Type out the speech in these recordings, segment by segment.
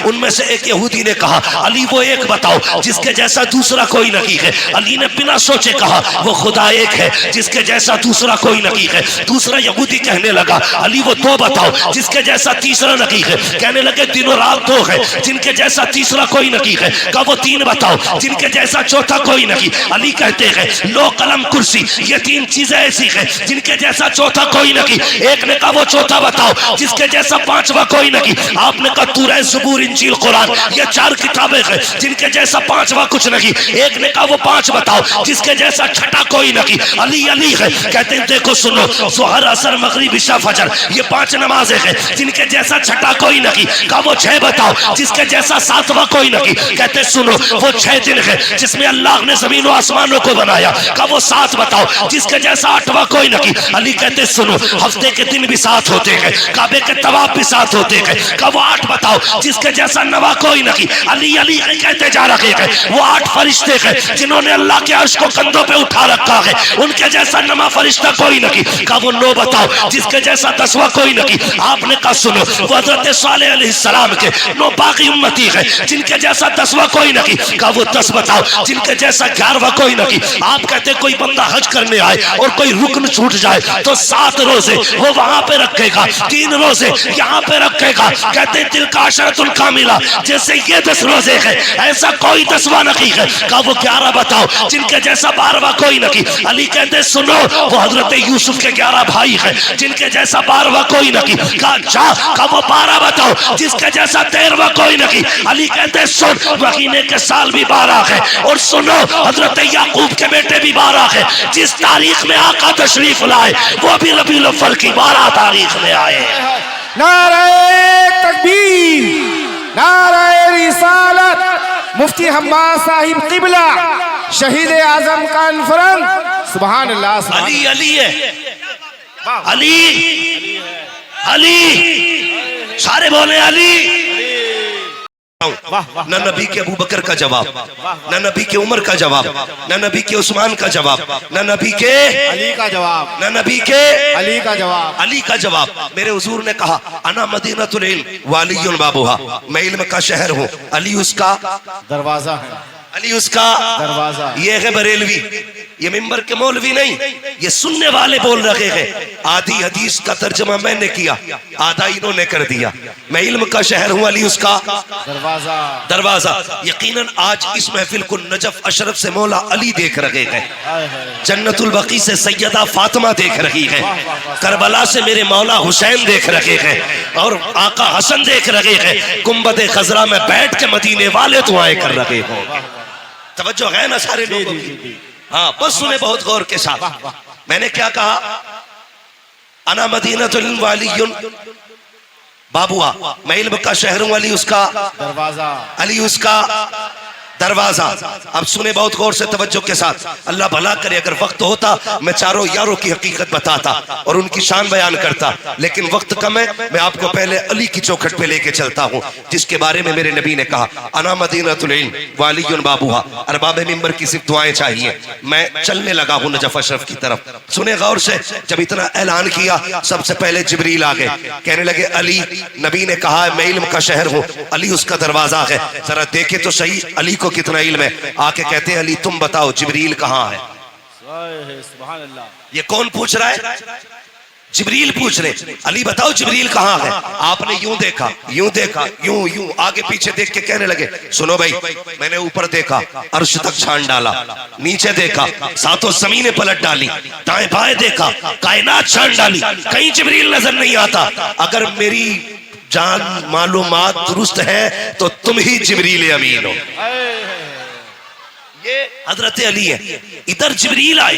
उनमें से एक यहूदी ने कहा अली वो एक बताओ जिसके जैसा दूसरा कोई नहीं है। अली ने बिना सोचे कहा वो खुदा एक है जिसके जैसा दूसरा कोई नहीं है। दूसरा यहूदी कहने लगा अली वो दो बताओ जिसके जैसा तीसरा नहीं है। कहने लगे दिनों रात दो है जिनके जैसा तीसरा कोई नहीं है। कहा वो तीन बताओ जिनके जैसा चौथा कोई नहीं। अली कहते हैं लो कलम कुर्सी ये तीन चीजें ऐसी है जिनके जैसा चौथा कोई नहीं। एक ने कहा वो चौथा बताओ जिसके जैसा पांचवा कोई नहीं। आपने कहा तौरात ज़बूर इंजील कुरान ये चार किताबें हैं जिनके जैसा पांचवा कुछ नहीं। एक ने कहा वो पांच बताओ जिसके जैसा छठा कोई नहीं। अली अली है। कहते हैं देखो सुनो ज़ोहर असर मगरिब इशा फजर ये पांच नमाजें हैं जिनके जैसा छठा कोई नहीं। कहा वो छह बताओ जिसके जैसा सातवां कोई नहीं। कहते सुनो वो 6 दिन है जिसमें अल्लाह ने जमीन और आसमानों को बनाया। कहा वो 7 बताओ जिसके जैसा आठवां कोई नहीं। अली कहते सुनो हफ्ते के दिन भी 7 होते हैं काबे के तवाफ भी 7 होते हैं। कहा वो 8 बताओ जिसके जैसा नवा कोई नहीं। अली अली कहते जा रहे हैं वो 8 फरिश्ते हैं जिन्होंने अल्लाह के अर्श को कंधों पे उठा रखा है उनके जैसा नमा फरिश्ता कोई नहीं। कहा वो 9 बताओ जिसके जैसा 10वां कोई नहीं। आपने कहा सुनो वो हजरत सालेह अलैहिस्सलाम के 9 बाकी उम्मती है जिनके जैसा 10वां कोई नहीं। कहा वो 10 बताओ जिनके जैसा 11वां कोई नहीं। आप कहते कोई बंदा हज करने आए और कोई रुकन छूट जाए तो 7 रोजे वो वहां पे रखेगा 3 रोजे यहाँ पे रखेगा। कहते दिल का अशरतुल कामिला जैसे ये 10 रोजे है ऐसा कोई 10वां नहीं है। कहा वो 11 बताओ जिनके जैसा 12वां कोई नहीं। अली कहते सुनो वो हजरत यूसुफ के 11 भाई है जिनके जैसा 12वां कोई नहीं। कहा जा कहा वो 12 बताओ जिसके जैसा 13वां कोई नहीं। अली कहते सुन महीने के साल भी 12 है और सुनो हजरत याकूब के बेटे भी 12 है। जिस तारीख में आका तशरीफ लाए वो भी रबीउल अव्वल की 12 तारीख में आए। नारे तकबीर नारे रिसालत मुफ्ती हम्माद साहिब किबला शहीद आजम कॉन्फ्रेंस सुभान अल्लाह। अली अली है अली अली सारे बोले अली। न नबी के अबू बकर का जवाब न नबी के उमर का जवाब न नबी के उस्मान का जवाब न नबी के अली का जवाब न नबी के अली का जवाब अली का जवाब। मेरे हुजूर ने कहा अना मदीनतुल इल्म वालियुन बाबुहा मैं इल्म का शहर हूँ अली उसका दरवाजा है अली उसका दरवाजा। ये है बरेलवी ये मिंबर के मौलवी नहीं ये सुनने वाले बोल रहे हैं। आधी हदीस का तर्जमा मैंने किया आधा इन्होंने कर दिया। मैं इल्म का शहर हूँ अली उसका दरवाजा दरवाजा। यकीनन आज इस महफिल को नजफ अशरफ से मौला अली देख रहे हैं जन्नतुल बकी से सैयदा फातिमा देख रही है करबला से मेरे मौला हुसैन देख रहे हैं और आका हसन देख रहे हैं। गुंबद खजरा में बैठ के मदीने वाले दुआएं कर रहे हो। तवज्जो है ना सारे लोगों की? हाँ बस सुने बहुत गौर के साथ। मैंने क्या कहा अना मदीनतुल इल्म वालियुन बाबुआ मैं इल्म का शहर हूं अली उसका दरवाजा अली उसका दरवाजा। अब सुने बहुत गौर से तवज्जो के साथ। अल्लाह भला करे अगर वक्त होता मैं चारों यारों की हकीकत बताता और उनकी शान बयान करता लेकिन वक्त कम है। मैं आपको पहले अली की चौखट पे लेके चलता हूँ जिसके बारे में मेरे नबी ने कहा अना मदीनतुल इल्म वालियुन बाबुहा। अरबाब मिंबर की सिर्फ दुआएं चाहिए। मैं चलने लगा हूँ नजफ अशरफ की तरफ। सुने गौर से जब इतना ऐलान किया सबसे पहले जिब्रील आ गए कहने लगे अली नबी ने कहा मैं इल्म का शहर हूँ अली उसका दरवाजा है जरा देखे तो सही अली को कितना इल्म है। आके कहते हैं अली तुम बताओ जिब्रील कहाँ है। सुभान अल्लाह। ये कौन पूछ रहा है? जिब्रील पूछ रहे अली बताओ जिब्रील कहाँ है। आपने यूं देखा यूं यूं आगे पीछे देख के कहने लगे सुनो भाई मैंने ऊपर देखा अर्श तक छान डाला नीचे देखा सातों जमीनें पलट डाली दाएं बाएं देखा कायनात छान डाली कहीं जिब्रील नजर नहीं आता। अगर मेरी जान मालूमात दुरुस्त है तो तुम ही जिब्रील अमीन हो। ये हजरत अली है। इधर जिब्रील आए।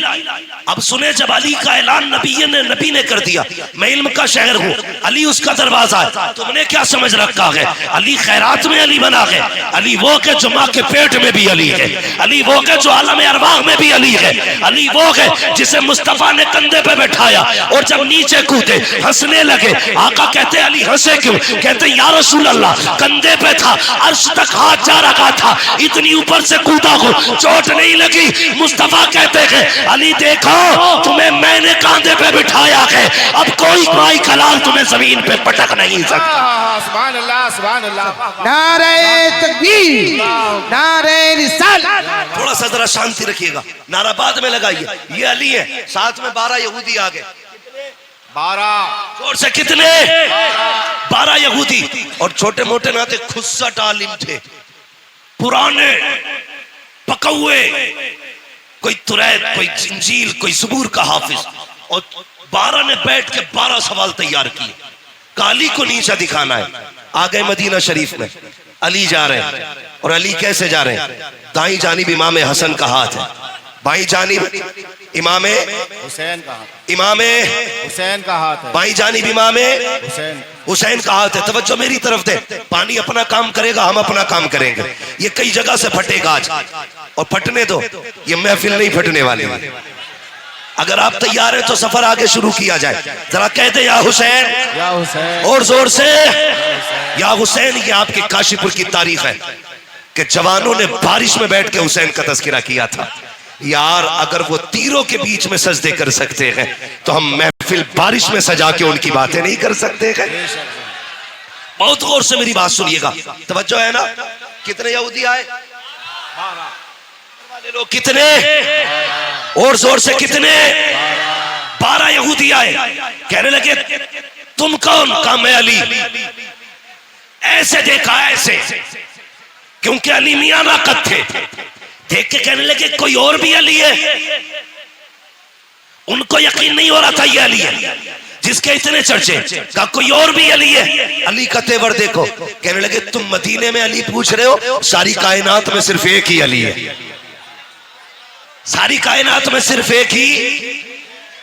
अब सुने जब अली का ऐलान नबी ने कर दिया मैं इल्म का शहर हूँ अली उसका दरवाजा है। तुमने क्या समझ रखा है अली खैरात में अली बना है। अली वो के जो माँ के पेट में भी अली है। अली वो के जो आलम अरवाह में भी अली है। अली वो है जिसे मुस्तफा ने कंधे पे बैठाया और जब नीचे कूदे हंसने लगे। आका कहते अली हंसे क्यों? कहते या रसूल अल्लाह कंधे पे था अर्श तक हाथ जा रखा था इतनी ऊपर से कूदा हूँ चोट नहीं लगी। मुस्तफा कहते हैं अली देखो तुम्हें मैंने कांधे पे बिठाया है, अब कोई भाई कलाल तुम्हें जमीन पे पटक नहीं सकता। सुभान अल्लाह, सुभान अल्लाह। नारे तकबीर, नारे रिसालत। थोड़ा सा जरा शांति रखिएगा, नारा बाद में लगाइए। ये अली है, साथ में 12 यहूदी आ गए। 12 जोर से कितने? 12 यहूदी और छोटे मोटे नाते खुस्सट आलिम थे, पुराने पकौए, कोई तुरैत, कोई इंजील, कोई ज़बूर का हाफिज। और 12 ने बैठ के 12 सवाल तैयार किए। काली को नीचा दिखाना है। आ गए मदीना शरीफ में, अली जा रहे हैं। और अली कैसे जा रहे हैं? दाई जानिब इमाम हसन का हाथ है, बाई जानिब इमाम हुसैन का हाथ, इमाम हुसैन का हाथ है, बाई जानिब इमाम हुसैन हुसैन का हाथ है। तवज्जो मेरी तरफ दे। पानी अपना काम करेगा, हम अपना काम करेंगे। ये कई जगह से फटेगा आज, और फटने दो, ये महफिल नहीं फटने वाली है। अगर आप तैयार हैं तो सफर आगे शुरू किया जाए। जरा कहते या हुसैन, या हुसैन, और जोर से या हुसैन। ये आपके काशीपुर की तारीख है कि जवानों ने बारिश में बैठ के हुसैन का तज़किरा किया था। यार अगर वो तीरों के बीच में सजदे कर सकते हैं तो हम महफिल बारिश में सजा के उनकी बातें नहीं कर सकते हैं? बहुत गौर से मेरी बात सुनिएगा, तवज्जो है ना? कितने यहूदी आए? वाले लोग कितने? और जोर से कितने? 12 यहूदी आए। कहने लगे तुम कौन? कहा मैं अली। ऐसे देखा, ऐसे, क्योंकि अली मियां नाकत थे। देख के कहने लगे कोई और भी अली है? उनको यकीन नहीं हो रहा था ये अली है जिसके इतने चर्चे। कहा कोई और भी अली है? अली का तेवर देखो। कहने लगे तुम मदीने में अली पूछ रहे हो, सारी कायनात में सिर्फ एक ही अली है। सारी कायनात में सिर्फ एक ही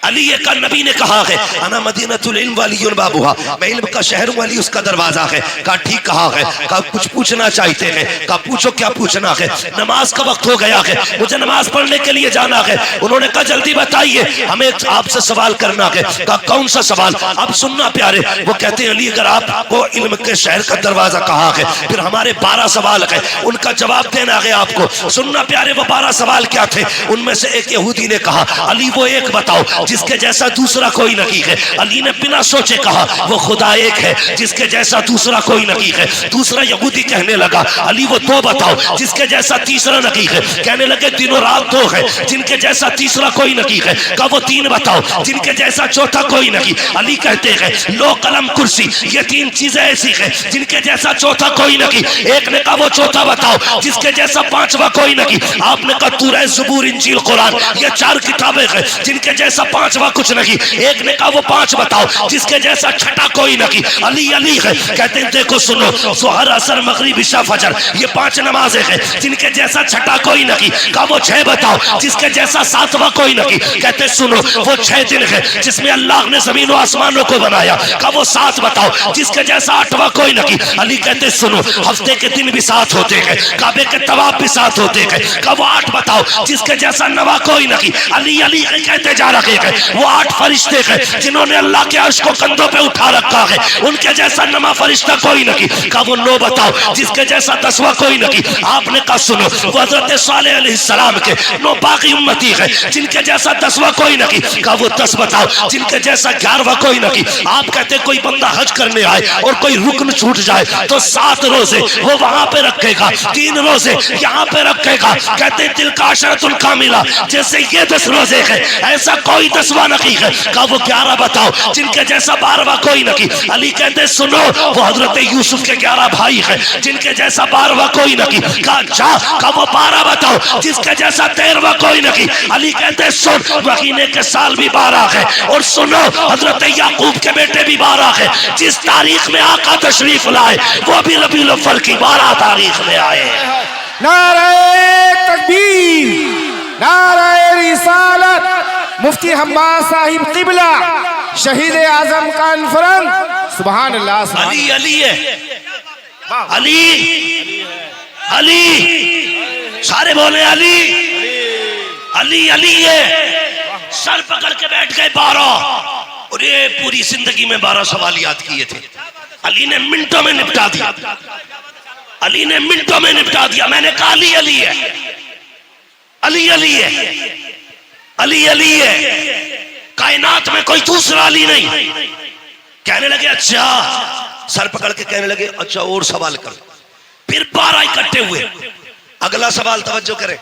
अली है। का नबी ने कहा है अना मदीनतुल इल्म वलियुल बाबुहा, मैं इल्म का शहर हूं, अली उसका दरवाजा है। कहा ठीक कहा है। कहा कुछ पूछना चाहते हैं? कहा पूछो क्या पूछना है? नमाज का वक्त हो गया है, मुझे नमाज पढ़ने के लिए जाना है। उन्होंने कहा जल्दी बताइए, हमें आपसे सवाल करना है। कहा कौन सा सवाल? अब सुनना प्यारे। वो कहते हैं अली अगर आपको इल्म के शहर का दरवाजा कहा है, फिर हमारे 12 सवाल है, उनका जवाब देना है आपको। सुनना प्यारे, वो 12 सवाल क्या थे? उनमें से एक यहूदी ने कहा अली वो एक बताओ जिसके जैसा दूसरा कोई नहीं है। अली ने बिना सोचे कहा वो खुदा एक है जिसके जैसा दूसरा कोई नहीं है। दूसरा यहूदी कहने लगा अली वो 2 बताओ जिसके जैसा तीसरा नहीं है। कहने लगे दिनों रात 2 है जिनके जैसा तीसरा कोई नहीं है। कहा वो 3 बताओ जिनके जैसा चौथा कोई नहीं। अली कहते हैं लो कलम कुर्सी, ये 3 चीजें ऐसी है जिनके जैसा चौथा कोई नहीं। एक ने कहा वो चौथा बताओ जिसके जैसा 5वां कोई नहीं। आपने कहा तौरात, ज़बूर, इंजील, कुरान, ये 4 किताबें हैं जिनके जैसा 5वां कुछ नहीं। एक ने कहा वो 5 बताओ जिसके जैसा छठा कोई नहीं। अली अली है। कहते हैं देखो सुनो, ज़ोहर, असर, मगरिब, इशा, फजर, ये 5 नमाजें हैं जिनके जैसा छठा कोई नहीं। कहा वो 6 बताओ जिसके जैसा 7वां कोई नहीं। कहते सुनो वो 6 दिन है जिसमें अल्लाह ने जमीन और आसमानों को बनाया। कहा वो 7 बताओ जिसके जैसा 8वां कोई नहीं। अली कहते सुनो हफ्ते के दिन भी 7 होते हैं, काबे के तवाफ भी 7 होते हैं। कहा वो 8 बताओ जिसके जैसा 9वां कोई नहीं। अली अली कहते जा रहे हैं वो 8 फरिश्ते हैं जिन्होंने अल्लाह के अर्श को कंधों पे उठा रखा है, उनके जैसा 9वां फरिश्ता कोई नहीं। कहा वो 9 बताओ जिसके जैसा 10वां कोई नहीं। आपने कहा सुनो वो हजरत सालेह अलैहिस्सलाम के 9 बाकी उम्मती है जिनके जैसा 10वां कोई नहीं। कहा वो 10 बताओ जिनके जैसा 11वां कोई नहीं। आप कहते कोई बंदा हज करने आए और कोई रुकन छूट जाए तो 7 रोजे वो वहां पे रखेगा, 3 रोजे यहाँ पे रखेगा। कहते दिल का अशरतुल कामिला, जैसे ये 10 रोजे है ऐसा कोई 10वां नहीं है। कहा वो 11 बताओ जिनके जैसा 12वां कोई नहीं। अली कहते सुनो वो हजरत यूसुफ के 11 भाई है जिनके जैसा 12वां कोई नहीं। कहा जा। कहा वो 12 बताओ जिसके जैसा 13वां कोई नहीं। अली कहते सुन महीने के साल भी 12 है, और सुनो हजरत याकूब के बेटे भी 12 है। जिस तारीख में आका तशरीफ लाए वो भी रबीउल अव्वल की 12 तारीख में आए। नारे तकबीर, नारे रिसालत। मुफ्ती हम्माद साहिब किबला, शहीद आजम कॉन्फ्रेंस। सुभान अल्लाह, सुभान अली अली है, अली अली, सारे बोले अली अली अली है। सर पकड़ के बैठ गए 12, और ये पूरी जिंदगी में 12 सवाल याद किए थे। अली ने मिनटों में निपटा दिया, अली ने मिनटों में निपटा दिया। मैंने कहा अली अली है। अली अली है, अली अली है, कायनात में कोई दूसरा अली नहीं। कहने लगे अच्छा, सर पकड़ के कहने लगे अच्छा और सवाल कर। फिर 12 इकट्ठे हुए। अगला सवाल तवज्जो करें,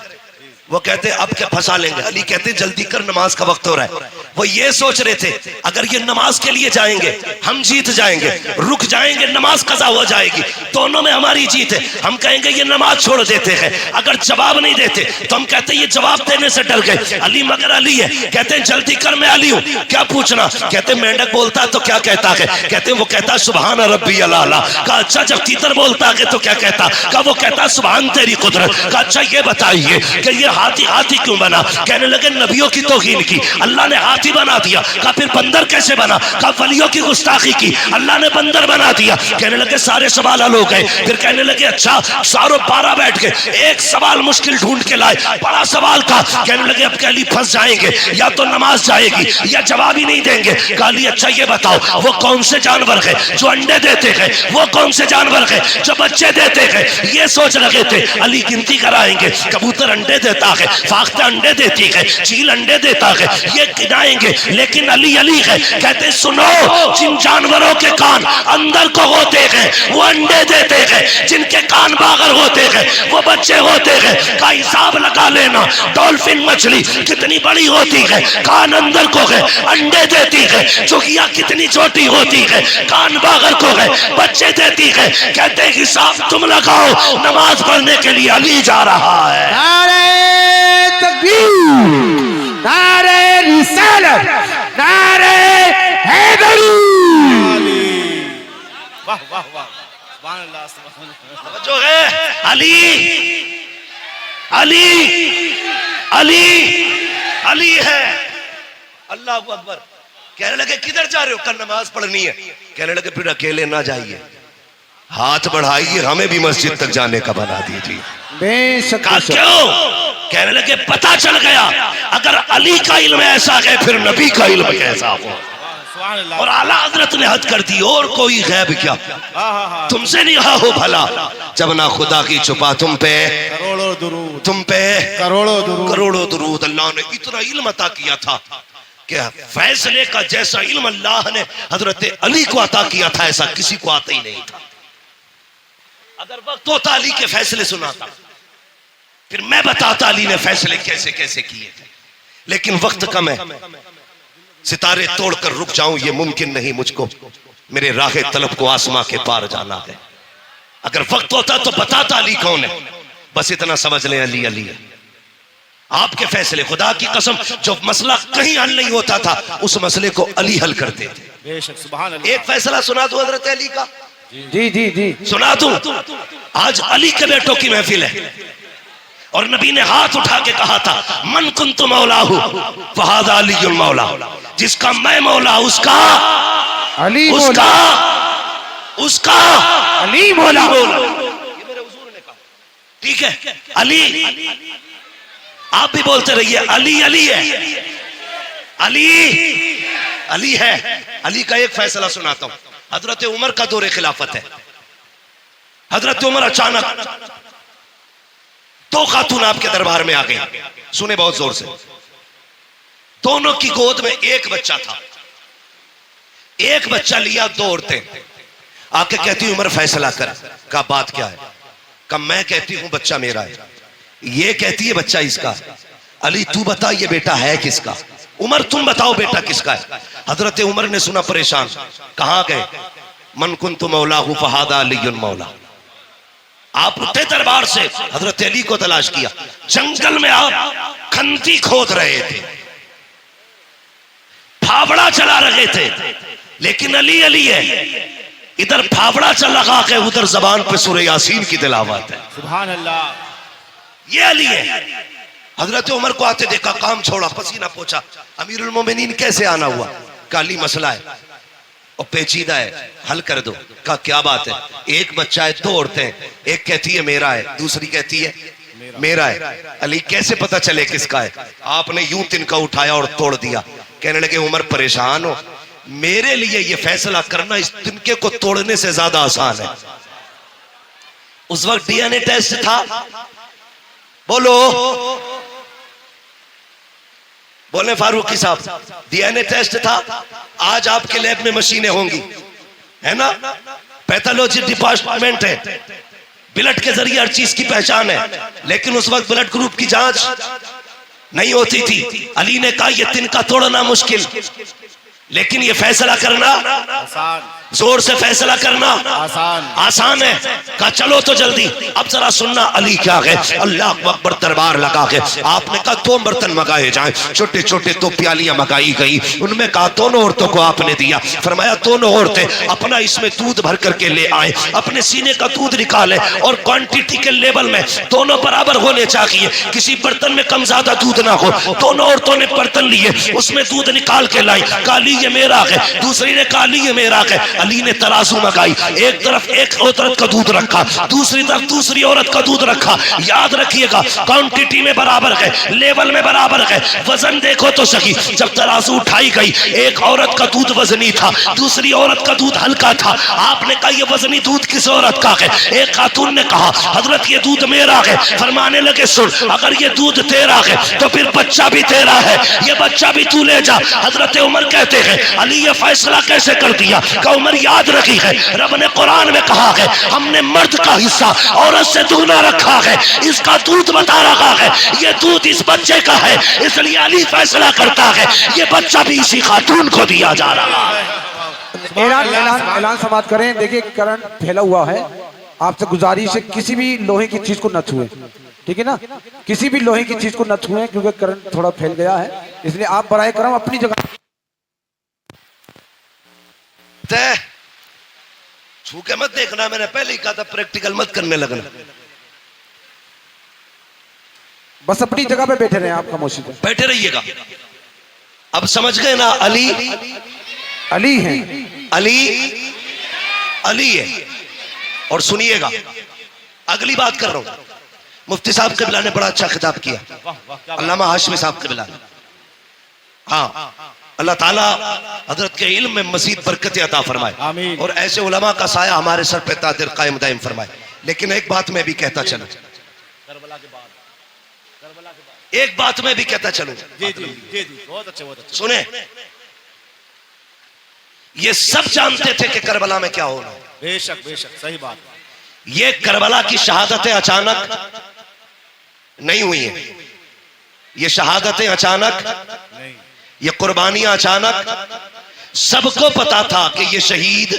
वो कहते अब क्या फंसा लेंगे। अली कहते जल्दी कर, नमाज का वक्त हो रहा है। वो ये सोच रहे थे अगर ये नमाज के लिए जाएंगे हम जीत जाएंगे, रुक जाएंगे नमाज कज़ा हो जाएगी, दोनों में हमारी जीत है। हम कहेंगे ये नमाज छोड़ देते हैं, अगर जवाब नहीं देते तो हम कहते ये जवाब देने से डर गए। अली मगर अली है, कहते हैं जल्दी कर मैं अली हूं, क्या पूछना। कहते मेंढक बोलता है तो क्या कहता है। कहते वो कहता सुभान रब्बी अला। कहा अच्छा जब तीतर बोलता है तो क्या कहता। कहा वो कहता सुभान तेरी कुदरत। कहा अच्छा ये बताइए कि ये हाथी हाथी क्यों बना। कहने लगे नबियों की तौहीन की, अल्लाह ने हाथी बना दिया। कहा फिर बंदर कैसे बना। कहा वलियों की गुस्ताखी की, अल्लाह ने बंदर बना दिया। कहने लगे सारे सवाल हल हो गए। फिर कहने लगे अच्छा सारों 12 बैठ गए, एक सवाल मुश्किल ढूंढ के लाए, बड़ा सवाल था। कहने लगे अब अली फंस जाएंगे, या तो नमाज जाएगी या जवाब ही नहीं देंगे। कहा अली अच्छा ये बताओ वो कौन से जानवर है जो अंडे देते हैं, वो कौन से जानवर है जो बच्चे देते हैं। ये सोच रहे थे अली गिनती कराएंगे, कबूतर अंडे देता है, फाख्ता अंडे देती है, चील अंडे देता है, ये गिनाएंगे। लेकिन अली अली है, कहते सुनो जिन जानवरों के कान अंदर को होते हैं वो अंडे देते हैं, जिनके कान बाहर होते हैं वो बच्चे होते हैं। का हिसाब लगा लेना, डॉल्फिन मछली कितनी बड़ी होती है, कान अंदर को है, अंडे देती है। चुकिया कितनी छोटी होती है, कान बाहर को है, बच्चे देती है। कहते हिसाब तुम लगाओ, नमाज पढ़ने के लिए अली जा रहा है। नारे तकबीर, नारे रिसालत, नारे हैदरी। वाह वाह वाह, सुभान अल्लाह, सुभान अल्लाह। जो है अली अली अली अली है। अल्लाह अकबर। कहने लगे किधर जा रहे हो, कल नमाज पढ़नी है। कहने लगे फिर अकेले ना जाइए, हाथ बढ़ाइए, हमें भी मस्जिद तक जाने का बना दीजिए। बेशक क्यों। कहने लगे पता चल गया अगर अली का इल्म ऐसा है फिर नबी का इल्म कैसा हो। और आला हजरत ने हद कर दी, और कोई गैब क्या, तुमसे नहीं हो भला। जब ना खुदा की छुपा तुम पे करोड़ों दुरूद, तुम पे करोड़ों दुरूद, करोड़ों दुरूद। अल्लाह ने इतना इल्म अता किया था कि फैसले का जैसा इल्म अल्लाह ने हजरत अली को अता किया था ऐसा किसी को आता ही नहीं था। अगर वक्त होता अली के फैसले सुनाता, फिर मैं बताता अली ने फैसले कैसे कैसे किए थे। लेकिन वक्त कम है, सितारे तोड़कर रुक जाऊं ये मुमकिन नहीं मुझको, मेरे राहे तलब को आसमां के पार जाना है। अगर वक्त होता तो बताता अली कौन है, बस इतना समझ लें अली अली है। आपके फैसले, खुदा की कसम, जो मसला कहीं हल नहीं होता था उस मसले को अली हल करते थे। बेशक सुभान अल्लाह। एक फैसला सुना दो हजरत अली का, जी जी जी सुना दूं। आज अली के बेटों की महफिल है और नबी ने हाथ उठा के कहा था मन कुन्तु मौलाहु फहादा अलीयुल मौला। जिसका मैं मौला उसका अली उसका उसका अली मौला। ये मेरे हुजूर ने कहा, ठीक है। अली, आप भी बोलते रहिए अली अली है, अली अली है। अली का एक फैसला सुनाता हूं। हजरत उमर का दौरे खिलाफत है। हजरत उमर अचानक दो खातून आपके दरबार में आ गई, सुने बहुत जोर से। दोनों की गोद में एक बच्चा था। एक बच्चा लिया, दो औरतें आके कहती उमर फैसला कर। का बात क्या है। का मैं कहती हूं बच्चा मेरा है, ये कहती है बच्चा इसका। अली तू बता ये बेटा है किसका। उमर तुम बताओ बेटा किसका है। हजरत उमर ने सुना, परेशान, कहां गए। मन कुन्तु मौलाहु फहादा अलीयुल मौला। आप उठे दरबार से, हजरत अली को तलाश किया। जंगल में आप खंती खोद रहे थे, फावड़ा चला रहे थे, लेकिन अली अली है। इधर फावड़ा चल रहा है, उधर जबान पे सूरह यासीन की तिलावत है। सुभान अल्लाह। ये अली है। हजरत उमर को आते देखा, काम छोड़ा, पसीना पोछा। अमीरुल मोमिनीन कैसे आना हुआ। काली मसला है और पेचीदा है, हल कर दो। का क्या बात है। एक बच्चा है, दो औरतें, एक कहती है मेरा है, दूसरी कहती है मेरा है। अली कैसे पता चले किसका है। आपने यूं तिनका उठाया और तोड़ दिया। कहने लगे उमर परेशान हो, मेरे लिए ये फैसला करना इस तिनके को तोड़ने से ज्यादा आसान है। उस वक्त डीएनए टेस्ट था, बोलो बोले फारूकी साहब, डीएनए टेस्ट था, आज आपके लैब में मशीनें होंगी, है ना, पैथोलॉजी डिपार्टमेंट है, ब्लड के जरिए हर चीज की पहचान है। लेकिन उस वक्त ब्लड ग्रुप की जांच नहीं होती थी। अली ने कहा यह तिनका तोड़ना मुश्किल, लेकिन ये फैसला करना आसान, जोर से फैसला करना आसान है। कहा चलो तो जल्दी। अब जरा सुनना अली क्या है। अल्लाह अकबर दरबार लगा के आपने कहा 2 बर्तन मंगाए जाएं, छोटे छोटे 2 प्यालियां मंगाई गई। उनमें कहा दोनों औरतों को आपने दिया, फरमाया दोनों औरतें अपना इसमें दूध भर करके ले आए, अपने सीने का दूध निकाले और क्वांटिटी के लेवल में दोनों बराबर होने चाहिए, किसी बर्तन में कम ज्यादा दूध ना हो। दोनों औरतों ने बर्तन लिए, उसमें दूध निकाल के लाई, काली ये मेरा है, दूसरी ने काली ये मेरा है। अली ने तराजू मंगाई, एक तरफ एक औरत का दूध रखा, दूसरी तरफ दूसरी औरत का दूध रखा। याद रखिएगा क्वांटिटी में बराबर है, लेवल में बराबर है, वजन देखो तो सही। जब तराजू उठाई गई, एक औरत का दूध वजनी था, दूसरी औरत का दूध हल्का था। आपने कहा ये वजनी दूध किस औरत का है? एक खातून ने कहा हजरत ये दूध मेरा है। फरमाने लगे सुन, अगर ये दूध तेरा है तो फिर बच्चा भी तेरा है, ये बच्चा भी तू ले जा। हजरत उमर कहते हैं अली ये फैसला कैसे कर दिया? का उमर याद रखी है, रब ने कुरान में कहा है हमने मर्द का हिस्सा औरत से दूना रखा है, इसका दूध बता रहा है ये दूध इस बच्चे का है, इसलिए अली फैसला करता है ये बच्चा भी इसी खातून को दिया जा रहा है। ऐलान समाप्त करें। देखिए करंट फैला हुआ है, आपसे गुजारिश है किसी भी लोहे की चीज को न छुए, ठीक है ना, किसी भी लोहे की चीज को न छुए क्योंकि करंट थोड़ा फैल गया है, इसलिए आप बराए करम अपनी जगह छू के मत देखना, मैंने पहले ही कहा था प्रैक्टिकल मत करने लगना, बस अपनी जगह पे बैठे रहे आप खामोशी से बैठे रहिएगा। अब समझ गए ना, अली अली हैं, अली अली है। और सुनिएगा अगली बात कर रहा हूं, मुफ्ती साहब क़िबला ने बड़ा अच्छा खिताब किया, अल्लामा हाशमी साहब क़िबला ने। हाँ, अल्लाह ताला हजरत के इल्म में मज़ीद बरकत अता फरमाए और ऐसे उलमा का साया हमारे सर पे तादिर कायम दायम फरमाए। लेकिन एक बात मैं भी कहता चलूं, एक बात मैं भी कहता चलूं, बहुत अच्छे सुने, ये सब जानते थे कि करबला में क्या होना। बेशक बेशक सही बात। ये करबला की शहादतें अचानक नहीं हुई हैं, ये शहादतें अचानक नहीं, ये कुर्बानियां अचानक। सबको पता था कि ये शहीद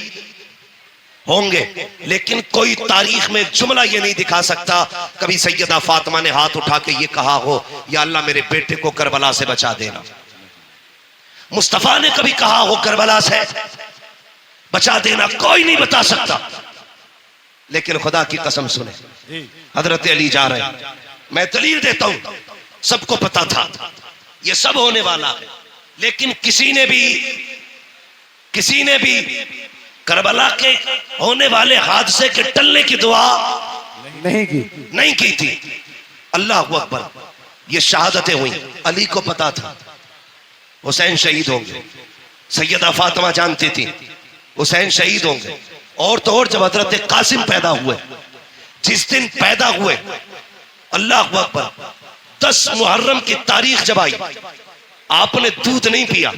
होंगे, लेकिन कोई तारीख में जुमला ये नहीं दिखा सकता कभी सैयदा फातिमा ने हाथ उठा के ये कहा हो या अल्लाह मेरे बेटे को करबला से बचा देना। मुस्तफा ने कभी कहा हो करबला से बचा देना, कोई नहीं बता सकता। लेकिन खुदा की कसम सुने, हजरत अली जा रहे हैं, मैं दलील देता हूं, सबको पता था ये सब होने वाला है, लेकिन किसी ने भी करबला के होने वाले हादसे के टलने की दुआ नहीं की थी। अल्लाह अकबर, ये शहादतें हुई, अली को पता था हुसैन शहीद होंगे, सैयदा फातिमा जानती थी हुसैन शहीद होंगे। और तो और जब हजरत कासिम पैदा हुए, जिस दिन पैदा हुए, अल्लाह अकबर, 10 मुहर्रम की तारीख जब आई, आपने दूध नहीं पिया।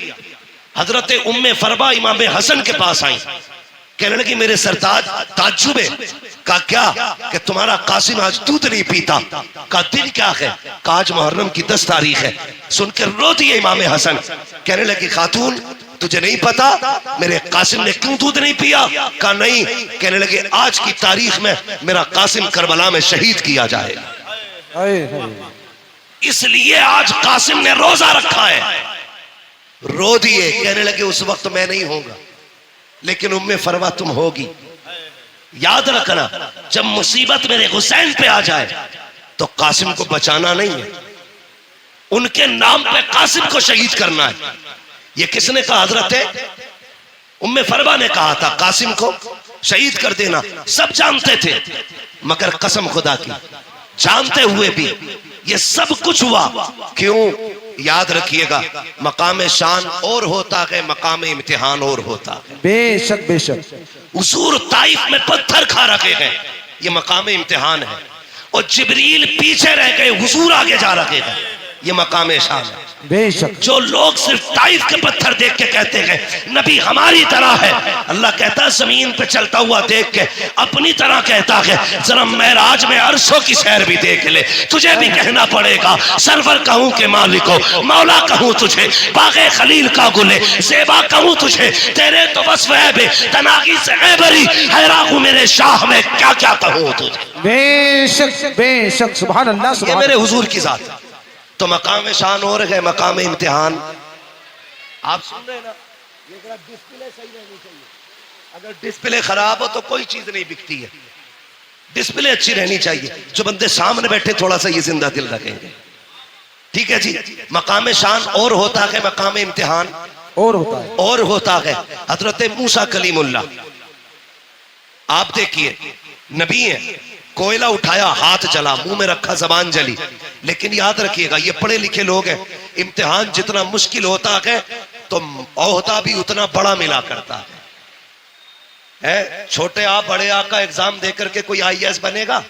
हजरत उम्मे फरबा इमाम हसन के पास आई, कहने लगी मेरे सरताज ताज्जुब है। कहा क्या? कि तुम्हारा कासिम आज दूध नहीं पीता। कहा दिन क्या है? कहा आज मुहर्रम की 10 तारीख है। सुनकर रो दिए इमाम हसन, कहने लगी खातून तुझे नहीं पता मेरे कासिम ने क्यों दूध नहीं पिया? कहा नहीं। कहने लगे आज की तारीख में मेरा कासिम करबला में शहीद किया जाएगा, इसलिए आज कासिम ने रोजा रखा है। रो दिए, कहने लगे उस वक्त मैं नहीं होगा, लेकिन उम्मे फरवा तुम होगी। याद रखना, जब मुसीबत मेरे हुसैन पे आ जाए तो कासिम को बचाना नहीं है, उनके नाम पे कासिम को शहीद करना है। ये किसने कहा? हजरत उम्मे फरवा ने कहा था कासिम को शहीद कर देना। सब जानते थे, मगर कसम खुदा की, जानते हुए भी ये सब कुछ हुआ क्यों? याद रखिएगा, मकाम शान और होता है, मकाम इम्तिहान और होता है। बेशक बेशक। हुजूर ताइफ में पत्थर खा रखे हैं, ये मकाम इम्तिहान है, और जिब्रील पीछे रह गए, हुजूर आगे जा रखे हैं। ये मकाम शान है। बेशक जो लोग सिर्फ ताइफ के पत्थर देख के कहते हैं नबी हमारी तरह है, अल्लाह कहता है जमीन पे चलता हुआ देख के अपनी तरह कहता है जरा मेराज में अर्शों की सैर भी देख ले, तुझे भी कहना पड़ेगा सरवर कहूं के मालिक हो, मौला कहूं तुझे, बागे खलील का गुले ज़ेबा कहूं तुझे, तेरे तो बस वह बे तनागी से ऐबरी हैरान हूं मेरे शाह में क्या क्या कहूं तुझे। बेशक बेशक सुभान अल्लाह ये सुभान मेरे हुजूर की जात है। तो मकाम शान और है मकाम इम्तिहान। आप सुन रहे हैं ना, ये डिस्प्ले सही रहनी चाहिए, अगर डिस्प्ले खराब हो तो कोई चीज नहीं बिकती है, डिस्प्ले अच्छी रहनी चाहिए। जो बंदे सामने बैठे थोड़ा सा ये जिंदा दिल रखेंगे, ठीक है जी। मकाम शान और होता है मकाम इम्तिहान और होता है। और होता है हजरत मूसा कलीमुल्लाह। आप देखिए नबी है, कोयला उठाया हाथ जला, मुंह में रखा जबान जली। लेकिन याद रखिएगा ये पढ़े लिखे लोग हैं, इम्तिहान जितना मुश्किल होता है तो ओहदा भी उतना बड़ा मिला करता है। छोटे आप बड़े आप का एग्जाम देकर के कोई आईएएस बनेगा?